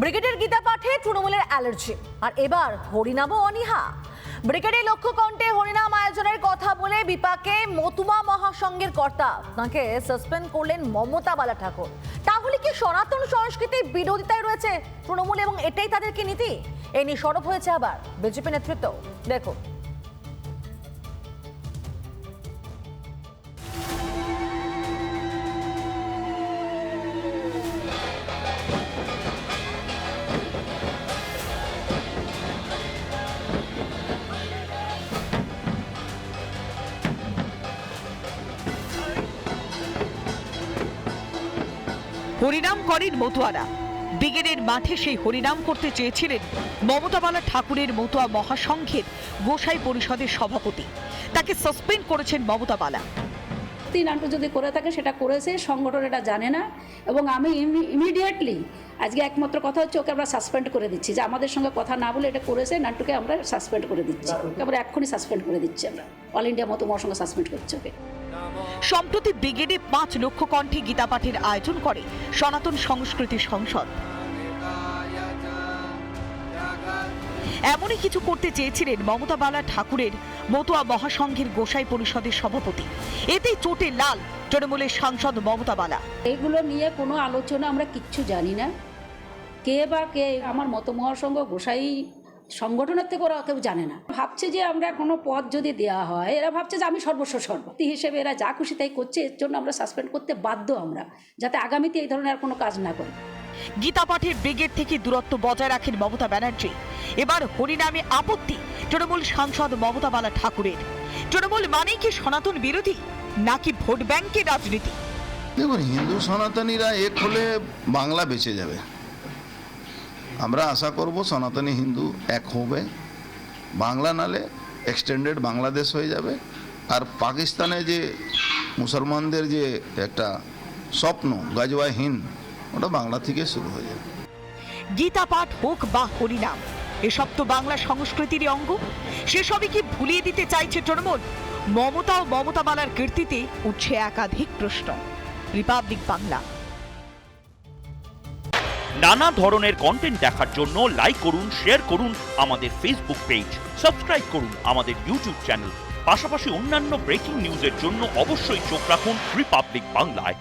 ব্রিগেডের গীতা পাঠে তৃণমূলের অ্যালার্জি, আর এবার হরিনামও অনীহা। ব্রিগেডের লক্ষ্য কণ্ঠে হরিনাম আয়োজনের কথা বলে বিপাকে মতুয়া মহাসংঘের কর্তা, তাকে সাসপেন্ড করলেন মমতা বালা ঠাকুর। তাহলে কি সনাতন সংস্কৃতির বিরোধিতায় রয়েছে তৃণমূল এবং এটাই তাদেরকে নীতি? এ নিয়ে সরব হয়েছে আবার বিজেপি নেতৃত্ব। দেখো, হরিনাম করেন মতুয়ারা। ব্রিগেডের মাঠে সেই হরিনাম করতে চেয়েছিলেন মমতা বালা ঠাকুরের মতুয়া মহাসংঘের গোসাই পরিষদের সভাপতি। তাকে সাসপেন্ড করেছেন মমতা বালা। নান্টু যদি করে থাকে সেটা করেছে, সংগঠন এটা জানে না। এবং আমি ইমিডিয়েটলি আজকে একমাত্র কথা হচ্ছে ওকে আমরা সাসপেন্ড করে দিচ্ছি, যে আমাদের সঙ্গে কথা না বলে এটা করেছে। নান্টুকে আমরা সাসপেন্ড করে দিচ্ছি, আমরা এক্ষুনি সাসপেন্ড করে দিচ্ছি। আমরা অল ইন্ডিয়া মতো মহাসংঘ সাসপেন্ড করছে ওকে। সম্প্রতি ব্রিগেডে 5 লক্ষ কণ্ঠে গীতা পাঠের আয়োজন করে সনাতন সংস্কৃতি সংসদ। এমনই কিছু করতে চেয়েছিলেন মমতা বালা ঠাকুরের মতুয়া মহাসংঘের গোসাই পরিষদের সভাপতি। এতেই চোটে লাল তৃণমূলের সাংসদ মমতা বালা। এইগুলো নিয়ে কোনো আলোচনা আমরা কিচ্ছু জানি না। কে বা কে আমার মত মহাসংঘ গোসাই সংগঠনের থেকে ওরা কেউ জানে না। ভাবছে যে আমরা কোনো পদ যদি দেওয়া হয়, এরা ভাবছে যে আমি সর্বস্ব সর্বতি হিসেবে এরা যা খুশি তাই করছে। এর জন্য আমরা সাসপেন্ড করতে বাধ্য, আমরা যাতে আগামীতে এই ধরনের আর কোনো কাজ না করে। গীতা পাঠের ব্রিগেড থেকে দূরত্ব বজায় রাখেন মমতা ব্যানার্জি। এবার হরিনামে আপত্তি তৃণমূল সাংসদ মমতা বালা ঠাকুরের। তৃণমূল মানে কি সনাতন বিরোধী নাকি ভোট ব্যাংকের রাজনীতি? দেখুন, হিন্দু সনাতনীরা এক হলে বাংলা বেঁচে যাবে। আমরা আশা করব সনাতনী হিন্দু এক হবে, বাংলা নালে এক্সটেন্ডেড বাংলাদেশ হয়ে যাবে। আর পাকিস্তানে যে মুসলমানদের যে একটা স্বপ্ন গাজওয়াই হিন্দ, ওটা বাংলা থেকে শুরু হয়ে যাবে। গীতা পাঠ হোক বা হরিনাম, এসব তো বাংলা সংস্কৃতিরই অঙ্গ। সেসবই কি ভুলিয়ে দিতে চাইছে তৃণমূল? মমতা ও মমতা বালার কীর্তিতে উঠছে একাধিক প্রশ্ন। রিপাবলিক বাংলা। নানা ধরনের কন্টেন্ট দেখার জন্য লাইক করুন, শেয়ার করুন আমাদের ফেসবুক পেজ, সাবস্ক্রাইব করুন আমাদের ইউটিউব চ্যানেল। পাশাপাশি অন্যান্য ব্রেকিং নিউজের জন্য অবশ্যই চোখ রাখুন রিপাবলিক বাংলায়।